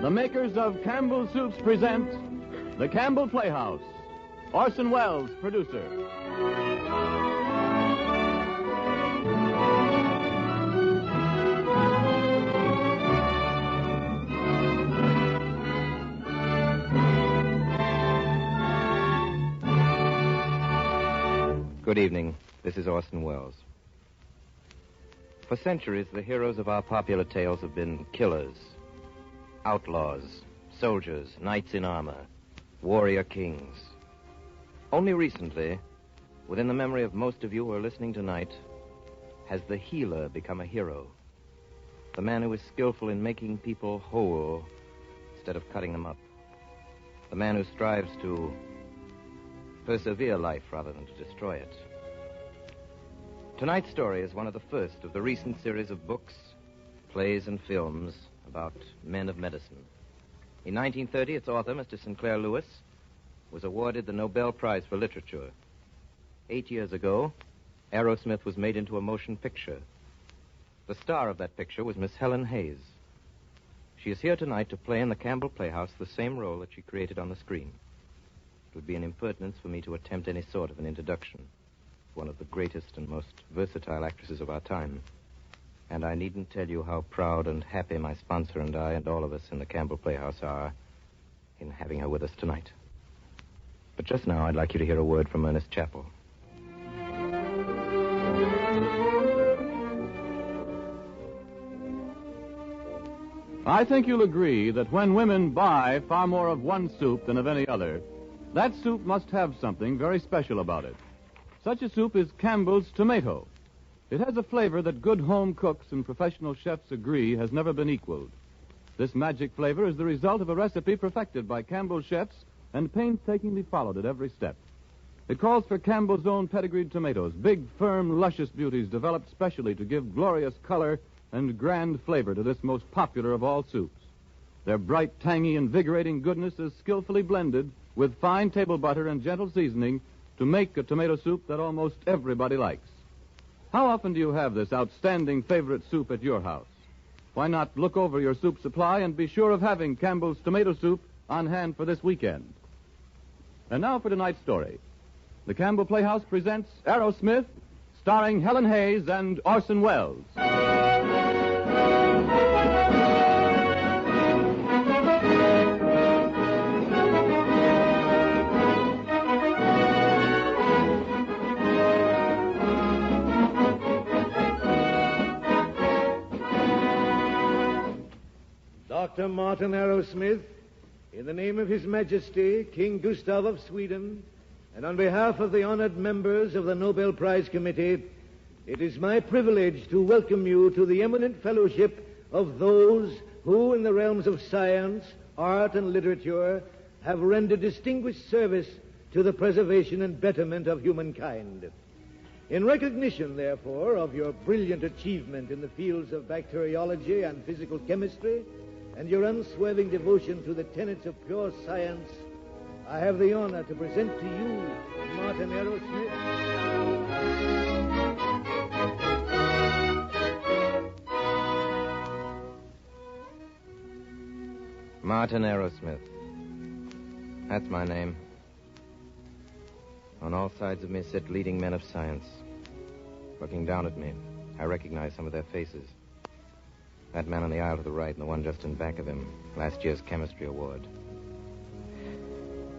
The makers of Campbell Soups present the Campbell Playhouse. Orson Welles, producer. Good evening. This is Orson Welles. For centuries, the heroes of our popular tales have been killers, outlaws, soldiers, knights in armor, warrior kings. Only recently, within the memory of most of you who are listening tonight, has the healer become a hero. The man who is skillful in making people whole instead of cutting them up. The man who strives to persevere life rather than to destroy it. Tonight's story is one of the first of the recent series of books, plays, and films about men of medicine. In 1930, its author, Mr. Sinclair Lewis, was awarded the Nobel Prize for Literature. 8 years ago, Arrowsmith was made into a motion picture. The star of that picture was Miss Helen Hayes. She is here tonight to play in the Campbell Playhouse the same role that she created on the screen. It would be an impertinence for me to attempt any sort of an introduction. One of the greatest and most versatile actresses of our time. And I needn't tell you how proud and happy my sponsor and I and all of us in the Campbell Playhouse are in having her with us tonight. But just now, I'd like you to hear a word from Ernest Chappell. I think you'll agree that when women buy far more of one soup than of any other, that soup must have something very special about it. Such a soup is Campbell's tomato. It has a flavor that good home cooks and professional chefs agree has never been equaled. This magic flavor is the result of a recipe perfected by Campbell chefs and painstakingly followed at every step. It calls for Campbell's own pedigreed tomatoes, big, firm, luscious beauties developed specially to give glorious color and grand flavor to this most popular of all soups. Their bright, tangy, invigorating goodness is skillfully blended with fine table butter and gentle seasoning to make a tomato soup that almost everybody likes. How often do you have this outstanding favorite soup at your house? Why not look over your soup supply and be sure of having Campbell's tomato soup on hand for this weekend? And now for tonight's story. The Campbell Playhouse presents Arrowsmith, starring Helen Hayes and Orson Welles. Dr. Martin Arrowsmith, in the name of His Majesty, King Gustav of Sweden, and on behalf of the honored members of the Nobel Prize Committee, it is my privilege to welcome you to the eminent fellowship of those who, in the realms of science, art, and literature, have rendered distinguished service to the preservation and betterment of humankind. In recognition, therefore, of your brilliant achievement in the fields of bacteriology and physical chemistry, and your unswerving devotion to the tenets of pure science, I have the honor to present to you Martin Arrowsmith. Martin Arrowsmith. That's my name. On all sides of me sit leading men of science. Looking down at me, I recognize some of their faces. That man on the aisle to the right and the one just in back of him, last year's chemistry award.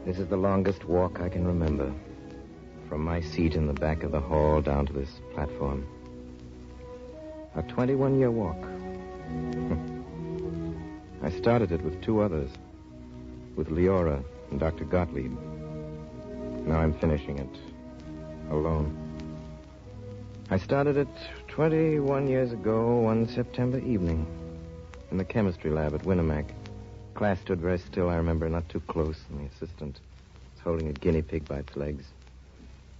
This is the longest walk I can remember. From my seat in the back of the hall down to this platform. A 21-year walk. I started it with two others. With Leora and Dr. Gottlieb. Now I'm finishing it. Alone. I started it 21 years ago, one September evening, in the chemistry lab at Winnemac. Class stood very still, I remember, not too close, and the assistant was holding a guinea pig by its legs.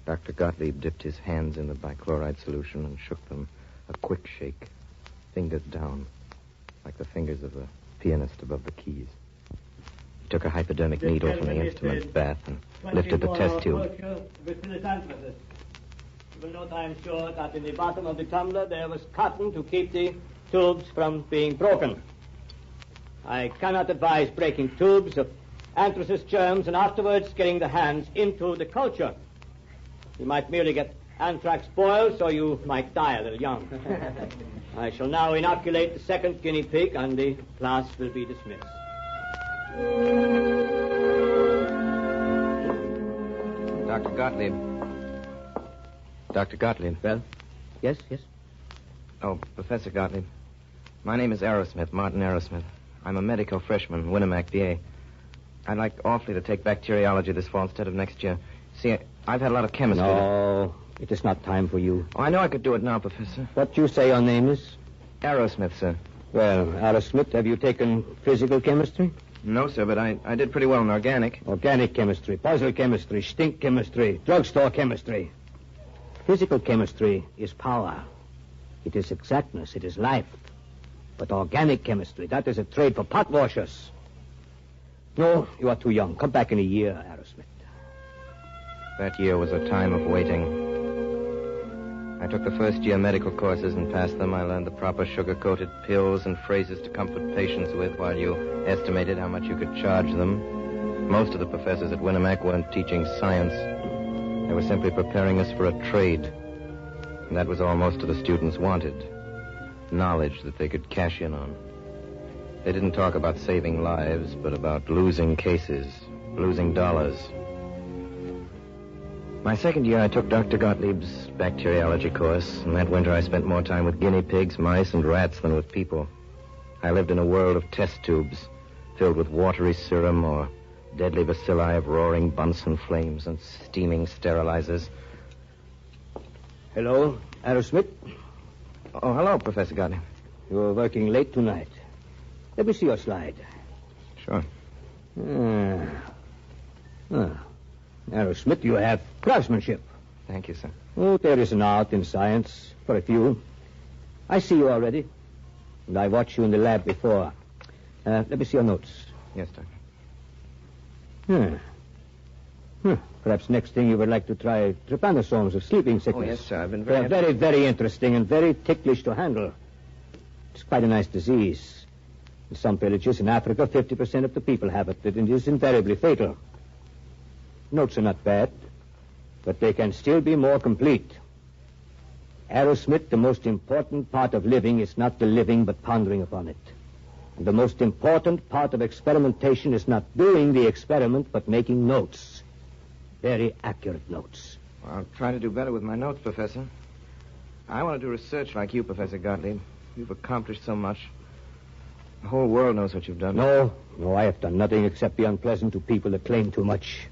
Dr. Gottlieb dipped his hands in the bichloride solution and shook them a quick shake, fingers down, like the fingers of a pianist above the keys. He took a hypodermic needle from the instrument bath and lifted the test tube. You will note, I am sure, that in the bottom of the tumbler there was cotton to keep the tubes from being broken. I cannot advise breaking tubes of anthracite germs and afterwards getting the hands into the culture. You might merely get anthrax boils, or you might die a little young. I shall now inoculate the second guinea pig, and the class will be dismissed. Dr. Gottlieb. Dr. Gottlieb. Well, yes. Oh, Professor Gottlieb. My name is Arrowsmith, Martin Arrowsmith. I'm a medical freshman, Winnemac, VA. I'd like awfully to take bacteriology this fall instead of next year. See, I've had a lot of chemistry. No, it is not time for you. Oh, I know I could do it now, Professor. What you say your name is? Arrowsmith, sir. Well, Arrowsmith, have you taken physical chemistry? No, sir, but I did pretty well in organic. Organic chemistry, puzzle chemistry, stink chemistry, drugstore chemistry. Physical chemistry is power. It is exactness. It is life. But organic chemistry, that is a trade for pot washers. No, you are too young. Come back in a year, Arrowsmith. That year was a time of waiting. I took the first year medical courses and passed them. I learned the proper sugar-coated pills and phrases to comfort patients with while you estimated how much you could charge them. Most of the professors at Winnemac weren't teaching science. They were simply preparing us for a trade. And that was all most of the students wanted. Knowledge that they could cash in on. They didn't talk about saving lives, but about losing cases, losing dollars. My second year, I took Dr. Gottlieb's bacteriology course, and that winter I spent more time with guinea pigs, mice, and rats than with people. I lived in a world of test tubes, filled with watery serum or deadly bacilli of roaring Bunsen flames and steaming sterilizers. Hello, Arrowsmith. Oh, hello, Professor Gottlieb. You're working late tonight. Let me see your slide. Sure. Arrowsmith, you have craftsmanship. Thank you, sir. Oh, there is an art in science for a few. I see you already. And I watched you in the lab before. Let me see your notes. Yes, Doctor. Perhaps next thing you would like to try trypanosomes of sleeping sickness. Oh, yes, sir. I've been They're very, very interesting and very ticklish to handle. It's quite a nice disease. In some villages in Africa, 50% of the people have it. It is invariably fatal. Notes are not bad, but they can still be more complete. Arrowsmith, the most important part of living is not the living, but pondering upon it. And the most important part of experimentation is not doing the experiment, but making notes. Very accurate notes. Well, I'll try to do better with my notes, Professor. I want to do research like you, Professor Gottlieb. You've accomplished so much. The whole world knows what you've done. No, I have done nothing except be unpleasant to people that claim too much.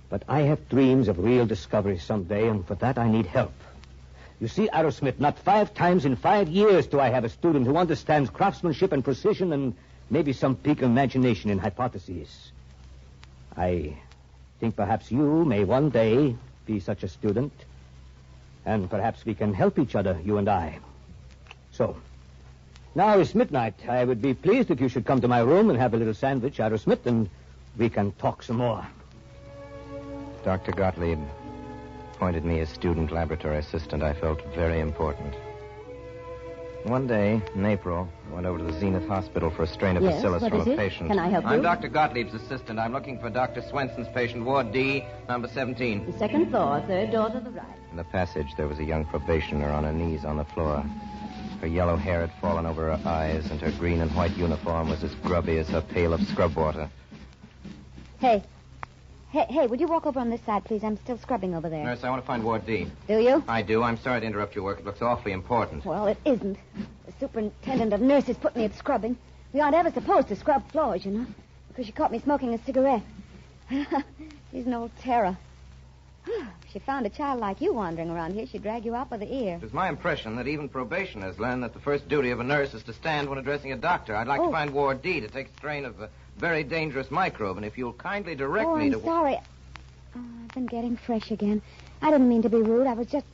But I have dreams of real discovery someday, and for that I need help. You see, Arrowsmith, not 5 times in 5 years do I have a student who understands craftsmanship and precision and maybe some peak of imagination in hypotheses. I think perhaps you may one day be such a student, and perhaps we can help each other, you and I. So, now it's midnight. I would be pleased if you should come to my room and have a little sandwich, Arrowsmith, and we can talk some more. Dr. Gottlieb appointed me as student laboratory assistant. I felt very important. One day, in April, I went over to the Zenith Hospital for a strain of bacillus from a patient. Can I help you? I'm Dr. Gottlieb's assistant. I'm looking for Dr. Swenson's patient, Ward D, number 17. The second floor, third door to the right. In the passage, there was a young probationer on her knees on the floor. Her yellow hair had fallen over her eyes, and her green and white uniform was as grubby as her pail of scrub water. Hey, would you walk over on this side, please? I'm still scrubbing over there. Nurse, I want to find Ward D. Do you? I do. I'm sorry to interrupt your work. It looks awfully important. Well, it isn't. The superintendent of nurses put me at scrubbing. We aren't ever supposed to scrub floors, you know, because she caught me smoking a cigarette. She's an old terror. If she found a child like you wandering around here, she'd drag you out by the ear. It was my impression that even probationers learn that the first duty of a nurse is to stand when addressing a doctor. I'd like to find Ward D to take a strain of a very dangerous microbe, and if you'll kindly direct me to... I'm sorry. I've been getting fresh again. I didn't mean to be rude. I was just...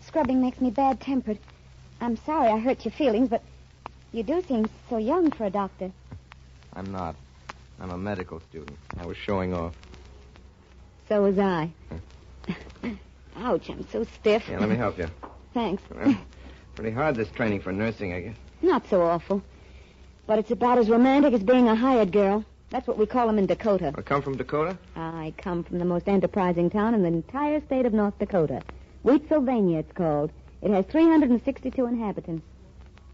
Scrubbing makes me bad-tempered. I'm sorry I hurt your feelings, but you do seem so young for a doctor. I'm not. I'm a medical student. I was showing off. So was I. Ouch, I'm so stiff. Yeah, let me help you. Thanks. Well, pretty hard, this training for nursing, I guess. Not so awful. But it's about as romantic as being a hired girl. That's what we call them in Dakota. I come from Dakota? I come from the most enterprising town in the entire state of North Dakota. Wheatsylvania, it's called. It has 362 inhabitants.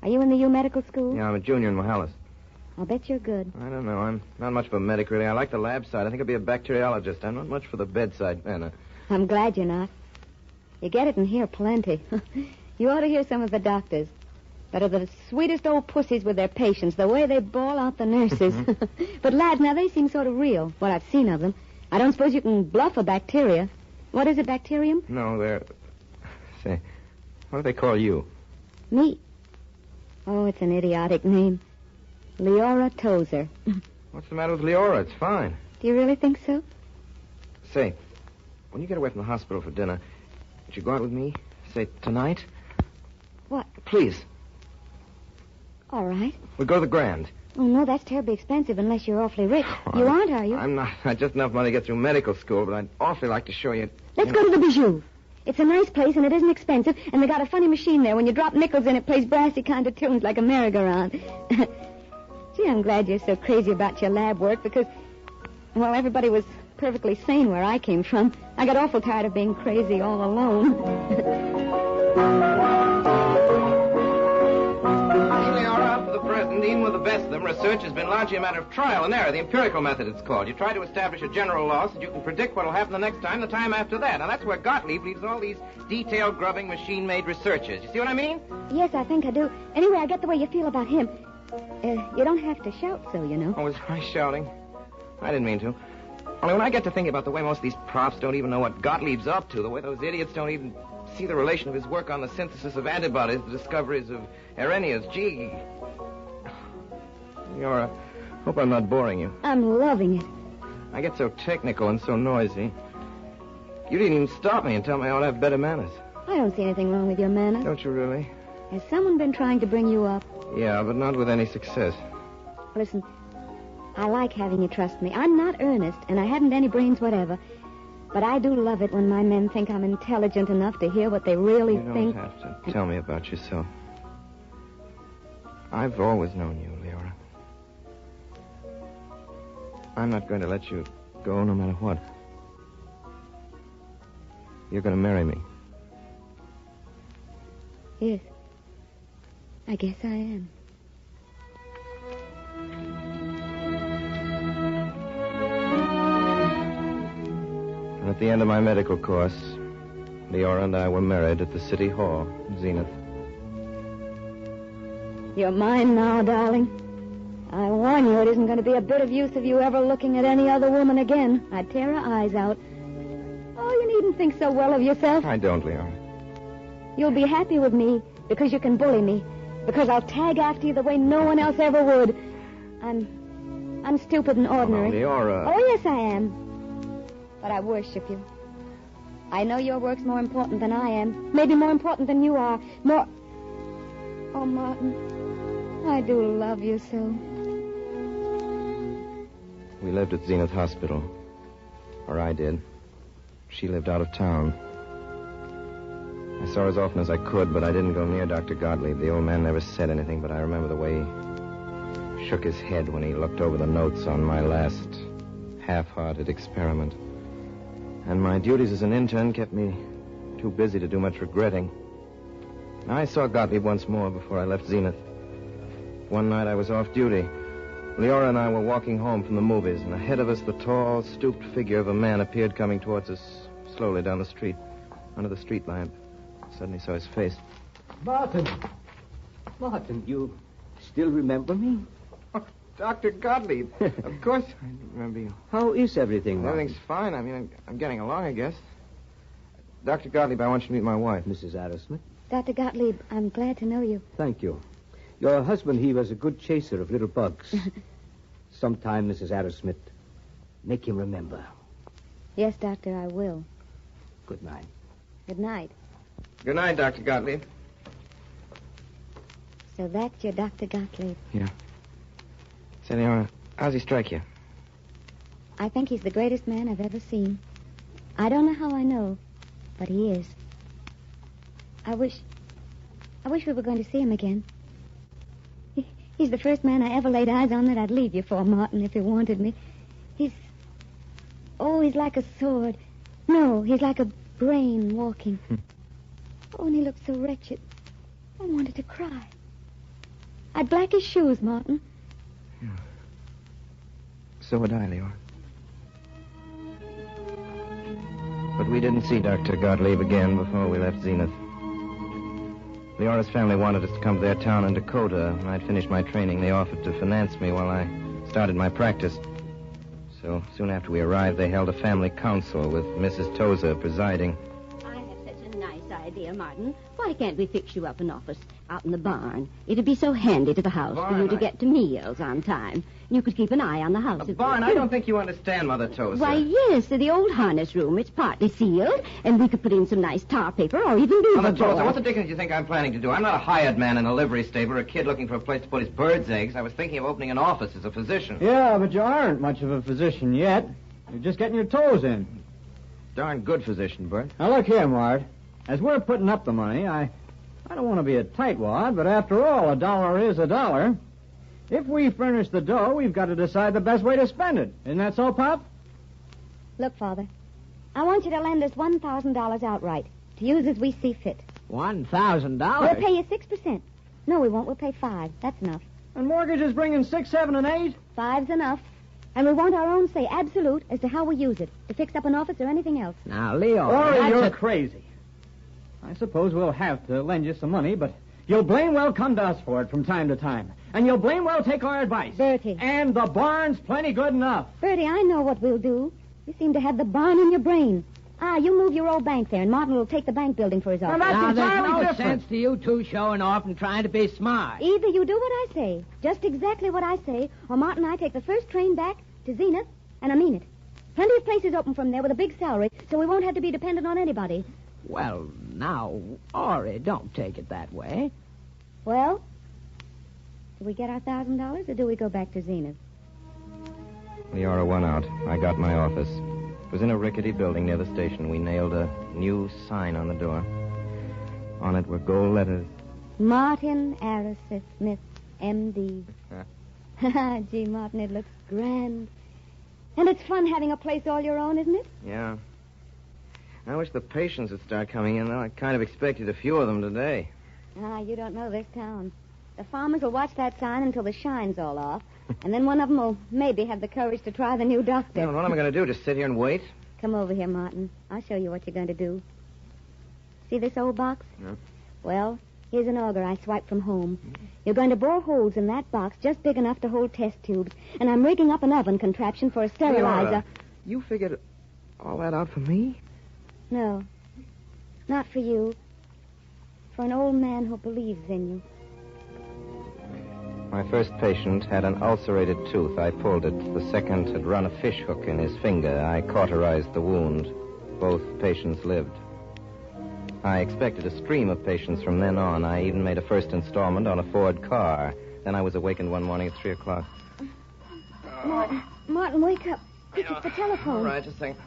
Are you in the U Medical School? Yeah, I'm a junior in Mohalis. I'll bet you're good. I don't know. I'm not much of a medic, really. I like the lab side. I think I'll be a bacteriologist. I'm not much for the bedside manner. I'm glad you're not. You get it in here plenty. You ought to hear some of the doctors. That are the sweetest old pussies with their patients, the way they bawl out the nurses. But, lads, now they seem sort of real, what I've seen of them. I don't suppose you can bluff a bacteria. What is it, bacterium? No, they're... Say, what do they call you? Me? Oh, it's an idiotic name. Leora Tozer. What's the matter with Leora? It's fine. Do you really think so? Say, when you get away from the hospital for dinner, would you go out with me? Say, tonight? What? Please. All right. We'll go to the Grand. Oh, no, that's terribly expensive unless you're awfully rich. You aren't, are you? I'm not. Not just enough money to get through medical school, but I'd awfully like to show you... Let's go to the Bijou. It's a nice place, and it isn't expensive, and they got a funny machine there. When you drop nickels in, it plays brassy kind of tunes like a merry-go-round. Gee, I'm glad you're so crazy about your lab work, because, well, everybody was perfectly sane where I came from. I got awful tired of being crazy all alone. Even with the best of them, research has been largely a matter of trial and error. The empirical method, it's called. You try to establish a general law so that you can predict what will happen the next time, the time after that. And that's where Gottlieb leaves all these detailed, grubbing, machine-made researches. You see what I mean? Yes, I think I do. Anyway, I get the way you feel about him. You don't have to shout so, you know. Oh, was I shouting? I didn't mean to. Only when I get to thinking about the way most of these profs don't even know what Gottlieb's up to, the way those idiots don't even see the relation of his work on the synthesis of antibodies, the discoveries of Arrhenius, gee... Leora, hope I'm not boring you. I'm loving it. I get so technical and so noisy. You didn't even stop me and tell me I ought to have better manners. I don't see anything wrong with your manners. Don't you really? Has someone been trying to bring you up? Yeah, but not with any success. Listen, I like having you trust me. I'm not earnest, and I haven't any brains whatever. But I do love it when my men think I'm intelligent enough to hear what they really think. You don't have to tell me about yourself. I've always known you, Leora. I'm not going to let you go no matter what. You're going to marry me. Yes. I guess I am. And at the end of my medical course, Leora and I were married at the City Hall, Zenith. You're mine now, darling. I warn you, it isn't going to be a bit of use of you ever looking at any other woman again. I'd tear her eyes out. Oh, you needn't think so well of yourself. I don't, Leora. You'll be happy with me because you can bully me. Because I'll tag after you the way no one else ever would. I'm stupid and ordinary. Oh, Leora. Oh, yes, I am. But I worship you. I know your work's more important than I am. Maybe more important than you are. More... Oh, Martin, I do love you so. We lived at Zenith Hospital. Or I did. She lived out of town. I saw her as often as I could, but I didn't go near Dr. Gottlieb. The old man never said anything, but I remember the way he shook his head when he looked over the notes on my last half-hearted experiment. And my duties as an intern kept me too busy to do much regretting. I saw Gottlieb once more before I left Zenith. One night I was off duty. Leora and I were walking home from the movies, and ahead of us the tall, stooped figure of a man appeared coming towards us slowly down the street, under the street lamp. I suddenly saw his face. Martin, you still remember me? Oh, Dr. Gottlieb. Of course I remember you. How is everything, Martin? Everything's fine. I mean, I'm getting along, I guess. Dr. Gottlieb, I want you to meet my wife. Mrs. Arrowsmith. Dr. Gottlieb, I'm glad to know you. Thank you. Your husband, he was a good chaser of little bugs. Sometime, Mrs. Arrowsmith, make him remember. Yes, Doctor, I will. Good night. Good night. Good night, Dr. Gottlieb. So that's your Dr. Gottlieb. Yeah. Say, Leora, how's he strike you? I think he's the greatest man I've ever seen. I don't know how I know, but he is. I wish we were going to see him again. He's the first man I ever laid eyes on that I'd leave you for, Martin, if he wanted me. He's like a sword. No, he's like a brain walking. Oh, and he looked so wretched. I wanted to cry. I'd black his shoes, Martin. Yeah. So would I, Leora. But we didn't see Dr. Gottlieb again before we left Zenith. Leora's family wanted us to come to their town in Dakota. When I'd finished my training, they offered to finance me while I started my practice. So soon after we arrived, they held a family council with Mrs. Tozer presiding. I have such a nice idea, Martin. Why can't we fix you up an office out in the barn? It'd be so handy to the house for you to get to meals on time. You could keep an eye on the house. A barn? I don't think you understand, Mother Tozer. Why, yes, the old harness room. It's partly sealed, and we could put in some nice tar paper or even beaver Mother Tozer, board. what the dickens do you think I'm planning to do? I'm not a hired man in a livery stable or a kid looking for a place to put his bird's eggs. I was thinking of opening an office as a physician. Yeah, but you aren't much of a physician yet. You're just getting your toes in. Darn good physician, Bert. Now, look here, Mart. As we're putting up the money, I don't want to be a tightwad, but after all, a dollar is a dollar. If we furnish the dough, we've got to decide the best way to spend it. Isn't that so, Pop? Look, Father, I want you to lend us $1,000 outright to use as we see fit. $1,000? We'll pay you 6%. No, we won't. We'll pay 5. That's enough. And mortgage is bringing 6, 7, and 8? 5's enough. And we want our own say, absolute, as to how we use it, to fix up an office or anything else. Now, Leo, you're crazy. I suppose we'll have to lend you some money, but you'll blame well come to us for it from time to time. And you'll blame well take our advice. Bertie. And the barn's plenty good enough. Bertie, I know what we'll do. You seem to have the barn in your brain. You move your old bank there, and Martin will take the bank building for his office. Now, that's entirely there's no different. sense to you two showing off and trying to be smart. Either you do what I say, just exactly what I say, or Martin and I take the first train back to Zenith, and I mean it. Plenty of places open from there with a big salary, so we won't have to be dependent on anybody. Well, now, Ori, don't take it that way. Well, do we get our $1,000, or do we go back to Zenith? Leora won out. I got my office. It was in a rickety building near the station. We nailed a new sign on the door. On it were gold letters. Martin Arrowsmith, M.D. Gee, Martin, it looks grand. And it's fun having a place all your own, isn't it? Yeah. I wish the patients would start coming in, though. I kind of expected a few of them today. You don't know this town. The farmers will watch that sign until the shine's all off, and then one of them will maybe have the courage to try the new doctor. Yeah, what am I going to do, just sit here and wait? Come over here, Martin. I'll show you what you're going to do. See this old box? Yeah. Well, here's an auger I swiped from home. You're going to bore holes in that box just big enough to hold test tubes, and I'm rigging up an oven contraption for a sterilizer. Leora, you figured all that out for me? No, not for you. For an old man who believes in you. My first patient had an ulcerated tooth. I pulled it. The second had run a fish hook in his finger. I cauterized the wound. Both patients lived. I expected a stream of patients from then on. I even made a first installment on a Ford car. Then I was awakened one morning at 3 o'clock. Martin, wake up. Quick, it's the telephone. All right, just a second.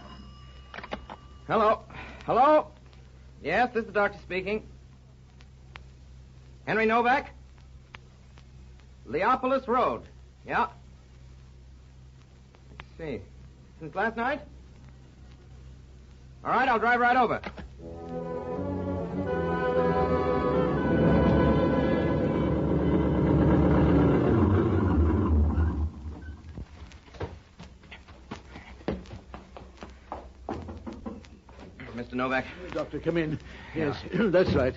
Hello? Hello? Yes, this is the doctor speaking. Henry Novak? Leopolis Road. Yeah. Let's see. Since last night? All right, I'll drive right over. Mr. Novak? Doctor, come in. Yes, that's right.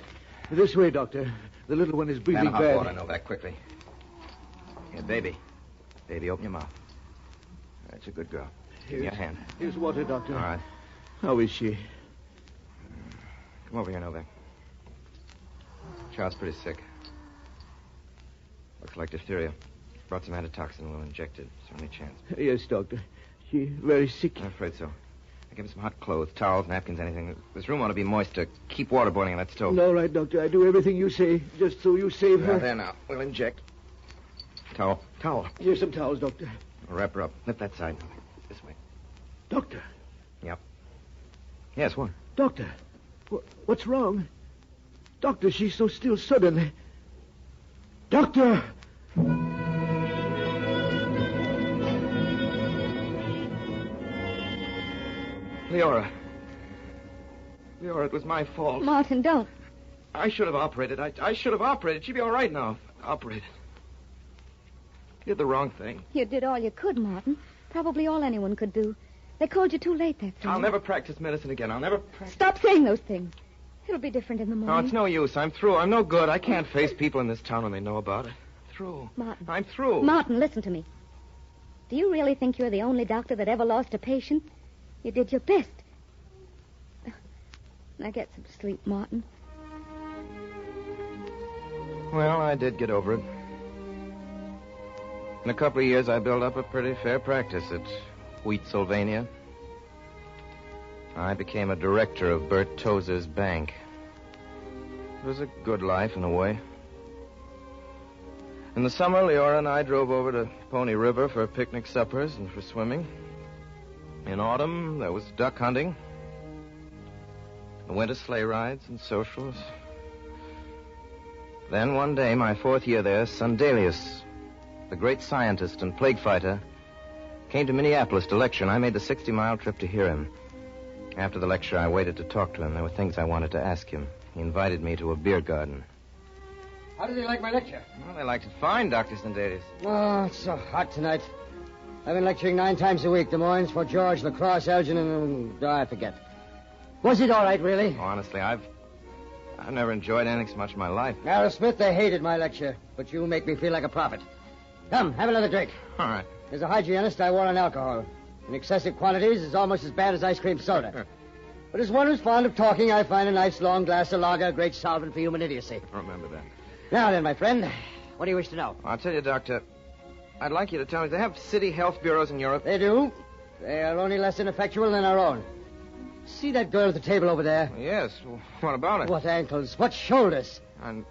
This way, Doctor. The little one is breathing Man, hot bad. water, Novak, quickly. Here, baby. Baby, open your mouth. That's a good girl. Give me your hand. Here's water, Doctor. All right. How is she? Come over here, Novak. Child's pretty sick. Looks like diphtheria. Brought some antitoxin. We'll inject it. Is there any chance? Yes, Doctor. She very sick. I'm afraid so. I give her some hot clothes, towels, napkins, anything. This room ought to be moist to keep water boiling on that stove. All right, Doctor. I do everything you say, just so you save her. There now. We'll inject. Towel. Towel. Here's some towels, Doctor. We'll wrap her up. Lift that side. This way. Doctor. Yep. Yes, what? Doctor. What's wrong? Doctor, she's so still suddenly. Doctor! Leora, it was my fault. Martin, don't. I should have operated. I should have operated. She'd be all right now. Operated. You did the wrong thing. You did all you could, Martin. Probably all anyone could do. They called you too late that time. I'll never practice medicine again. I'll never practice. Stop saying those things. It'll be different in the morning. No, it's no use. I'm through. I'm no good. I can't face people in this town when they know about it. Through. Martin. I'm through. Martin, listen to me. Do you really think you're the only doctor that ever lost a patient? You did your best. Now get some sleep, Martin. Well, I did get over it. In a couple of years, I built up a pretty fair practice at Wheat, Sylvania. I became a director of Bert Tozer's bank. It was a good life in a way. In the summer, Leora and I drove over to Pony River for picnic suppers and for swimming. In autumn, there was duck hunting. In winter, sleigh rides and socials. Then one day, my 4th year there, Sundelius, the great scientist and plague fighter, came to Minneapolis to lecture, and I made the 60-mile trip to hear him. After the lecture, I waited to talk to him. There were things I wanted to ask him. He invited me to a beer garden. How did they like my lecture? Well, they liked it fine, Dr. Sundelius. Oh, it's so hot tonight. I've been lecturing 9 times a week. Des Moines, Fort George, La Crosse, Elgin, and... I forget. Was it all right, really? Oh, honestly, I've never enjoyed anything so much in my life. Arrowsmith, they hated my lecture, but you make me feel like a prophet. Come, have another drink. All right. As a hygienist, I warn on alcohol. In excessive quantities, it's almost as bad as ice cream soda. But as one who's fond of talking, I find a nice long glass of lager a great solvent for human idiocy. Remember that. Now then, my friend, what do you wish to know? I'll tell you, Doctor, I'd like you to tell me, they have city health bureaus in Europe? They do. They are only less ineffectual than our own. See that girl at the table over there? Yes. What about it? What ankles, what shoulders. And...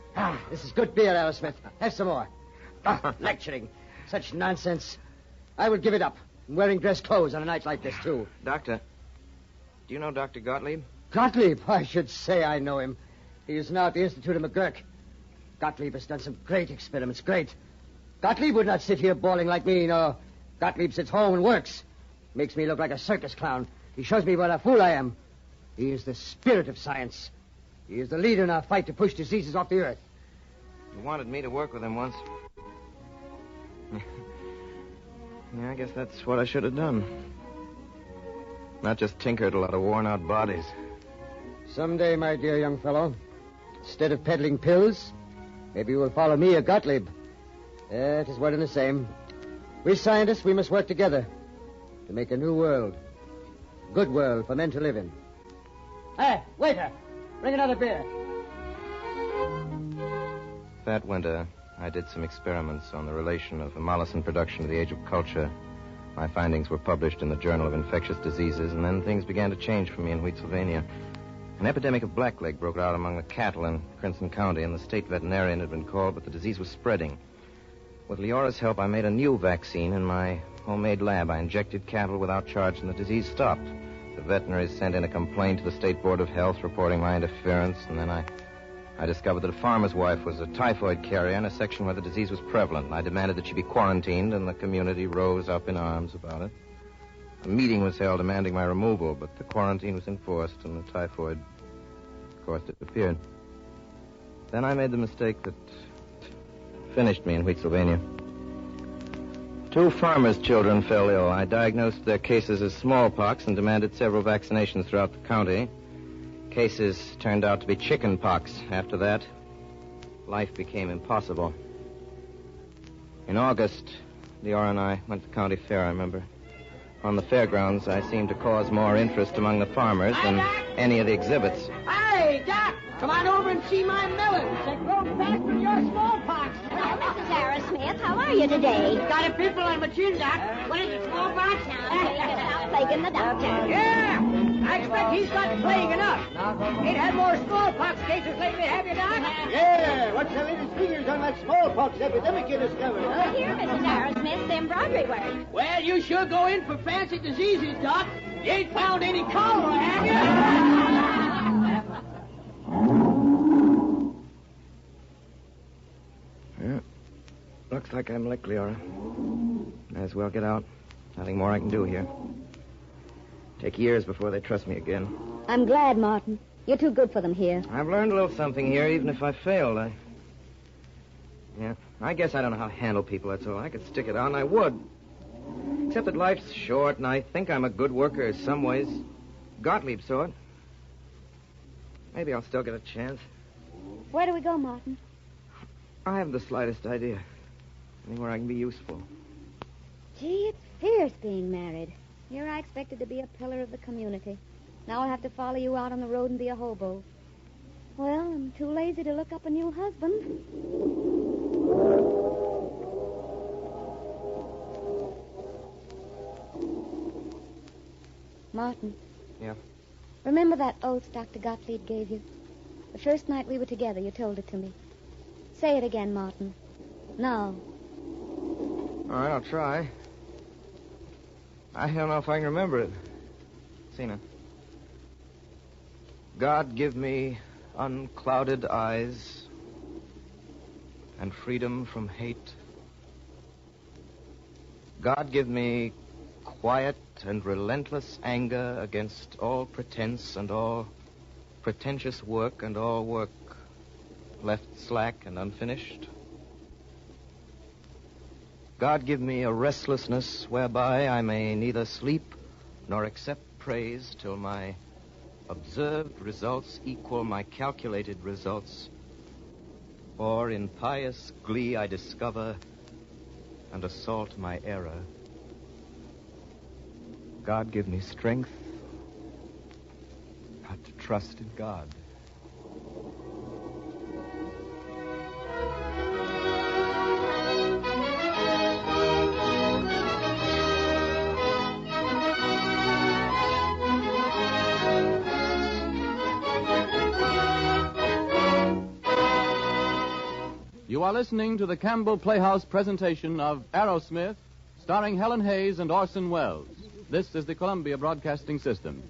This is good beer, Arrowsmith. Have some more. Lecturing. Such nonsense. I would give it up. I'm wearing dress clothes on a night like this, too. Doctor, do you know Dr. Gottlieb? Gottlieb? I should say I know him. He is now at the Institute of McGurk. Gottlieb has done some great experiments, great. Gottlieb would not sit here bawling like me, no. Gottlieb sits home and works. Makes me look like a circus clown. He shows me what a fool I am. He is the spirit of science. He is the leader in our fight to push diseases off the earth. You wanted me to work with him once. Yeah, I guess that's what I should have done. Not just tinker at a lot of worn-out bodies. Someday, my dear young fellow, instead of peddling pills, maybe you will follow me or Gottlieb. It is one and the same. We scientists, we must work together to make a new world. A good world for men to live in. Hey, waiter, bring another beer. That winter, I did some experiments on the relation of hemolysin production to the age of culture. My findings were published in the Journal of Infectious Diseases, and then things began to change for me in Wheat, Sylvania. An epidemic of blackleg broke out among the cattle in Crimson County, and the state veterinarian had been called, but the disease was spreading. With Leora's help, I made a new vaccine in my homemade lab. I injected cattle without charge, and the disease stopped. The veterinaries sent in a complaint to the State Board of Health reporting my interference, and then I discovered that a farmer's wife was a typhoid carrier in a section where the disease was prevalent, and I demanded that she be quarantined, and the community rose up in arms about it. A meeting was held demanding my removal, but the quarantine was enforced, and the typhoid, of course, disappeared. Then I made the mistake that finished me in Wheat, Sylvania. 2 farmers' children fell ill. I diagnosed their cases as smallpox and demanded several vaccinations throughout the county. Cases turned out to be chicken pox. After that, life became impossible. In August, Leora and I went to the county fair, I remember. On the fairgrounds, I seemed to cause more interest among the farmers than any of the exhibits. Hey, Doc, come on over and see my melons. They grow back from your smallpox. Well, Mrs. Arrowsmith, how are you today? Got a pimple on my chin, Doc. What is it, smallpox? Now, take it out plaguing the doctor. Yeah, I expect he's got plague enough. Ain't had more smallpox cases lately, have you, Doc? Yeah, what's the latest figures on that smallpox epidemic you discovered, huh? Here, Mrs. Arrowsmith, the embroidery work. Well, you sure go in for fancy diseases, Doc. You ain't found any cholera, have you? Yeah. Looks like I'm licked, Leora. May as well get out. Nothing more I can do here. Take years before they trust me again. I'm glad, Martin. You're too good for them here. I've learned a little something here, even if I failed. Yeah, I guess I don't know how to handle people, that's all. I could stick it on, I would. Except that life's short, and I think I'm a good worker in some ways. Gottlieb saw it. Maybe I'll still get a chance. Where do we go, Martin? I haven't the slightest idea. Anywhere I can be useful. Gee, it's fierce being married. Here I expected to be a pillar of the community. Now I'll have to follow you out on the road and be a hobo. Well, I'm too lazy to look up a new husband. Martin. Yeah? Remember that oath Dr. Gottlieb gave you? The first night we were together, you told it to me. Say it again, Martin. Now. All right, I'll try. I don't know if I can remember it. Sina. God give me unclouded eyes and freedom from hate. God give me quiet and relentless anger against all pretense and all pretentious work and all work left slack and unfinished. God give me a restlessness whereby I may neither sleep nor accept praise till my observed results equal my calculated results, or in pious glee I discover and assault my error. God give me strength not to trust in God. You are listening to the Campbell Playhouse presentation of Arrowsmith, starring Helen Hayes and Orson Welles. This is the Columbia Broadcasting System.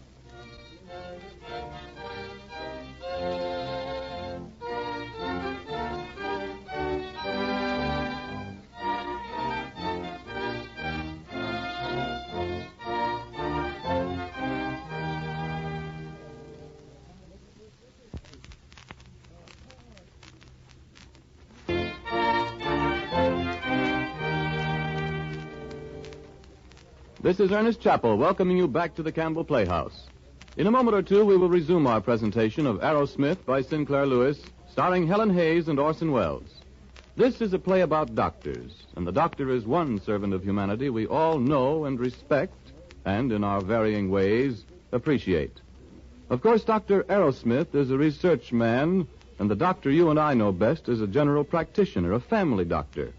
This is Ernest Chappell welcoming you back to the Campbell Playhouse. In a moment or two, we will resume our presentation of Arrowsmith by Sinclair Lewis, starring Helen Hayes and Orson Welles. This is a play about doctors, and the doctor is one servant of humanity we all know and respect, and in our varying ways, appreciate. Of course, Dr. Arrowsmith is a research man, and the doctor you and I know best is a general practitioner, a family doctor.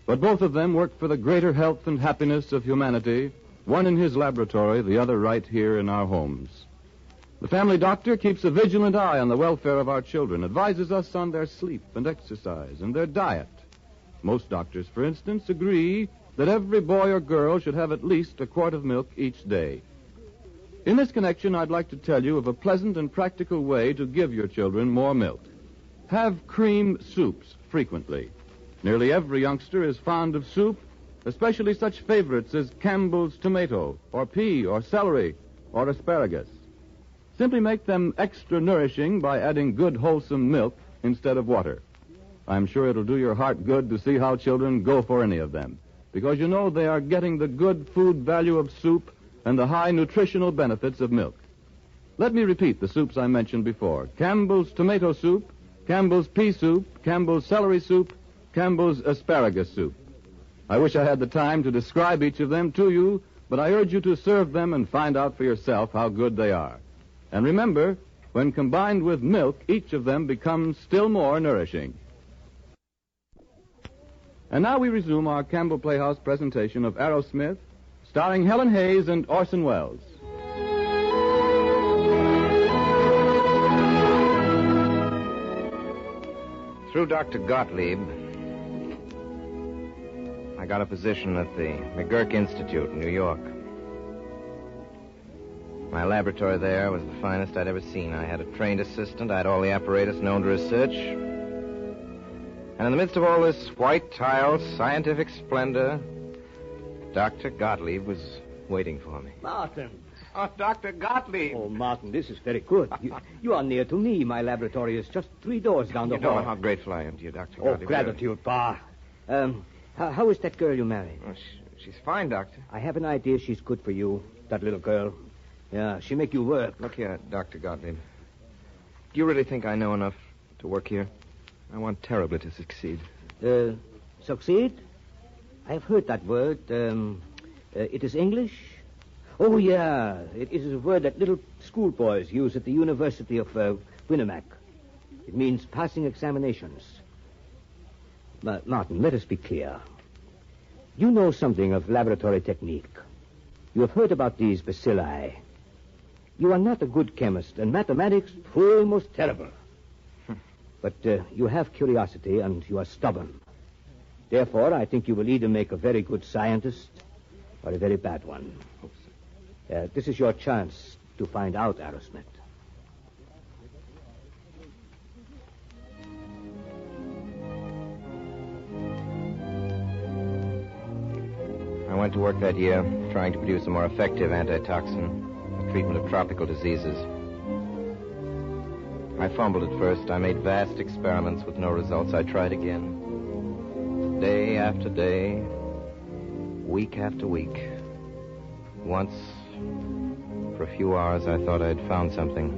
But both of them work for the greater health and happiness of humanity, one in his laboratory, the other right here in our homes. The family doctor keeps a vigilant eye on the welfare of our children, advises us on their sleep and exercise and their diet. Most doctors, for instance, agree that every boy or girl should have at least a quart of milk each day. In this connection, I'd like to tell you of a pleasant and practical way to give your children more milk. Have cream soups frequently. Nearly every youngster is fond of soup, especially such favorites as Campbell's tomato, or pea, or celery, or asparagus. Simply make them extra nourishing by adding good, wholesome milk instead of water. I'm sure it'll do your heart good to see how children go for any of them, because you know they are getting the good food value of soup and the high nutritional benefits of milk. Let me repeat the soups I mentioned before. Campbell's tomato soup, Campbell's pea soup, Campbell's celery soup, Campbell's asparagus soup. I wish I had the time to describe each of them to you, but I urge you to serve them and find out for yourself how good they are. And remember, when combined with milk, each of them becomes still more nourishing. And now we resume our Campbell Playhouse presentation of Arrowsmith, starring Helen Hayes and Orson Welles. Through Dr. Gottlieb, I got a position at the McGurk Institute in New York. My laboratory there was the finest I'd ever seen. I had a trained assistant. I had all the apparatus known to research. And in the midst of all this white tile, scientific splendor, Dr. Gottlieb was waiting for me. Martin. Oh, Dr. Gottlieb. Oh, Martin, this is very good. You are near to me. My laboratory is just 3 doors down the You hall. don't know how grateful I am to you, Dr. Oh, Gottlieb. gratitude, Pa. How is that girl you married? Oh, she's fine, Doctor. I have an idea she's good for you, that little girl. Yeah, she make you work. Look here, Dr. Gottlieb. Do you really think I know enough to work here? I want terribly to succeed. Succeed? I have heard that word. It is English? Oh, yeah. It is a word that little schoolboys use at the University of Winnemac. It means passing examinations. But, Martin, let us be clear. You know something of laboratory technique. You have heard about these bacilli. You are not a good chemist, and mathematics, most terrible. But you have curiosity, and you are stubborn. Therefore, I think you will either make a very good scientist or a very bad one. This is your chance to find out, Arrowsmith. I went to work that year trying to produce a more effective antitoxin for treatment of tropical diseases. I fumbled at first. I made vast experiments with no results. I tried again. Day after day, week after week. Once, for a few hours, I thought I'd found something.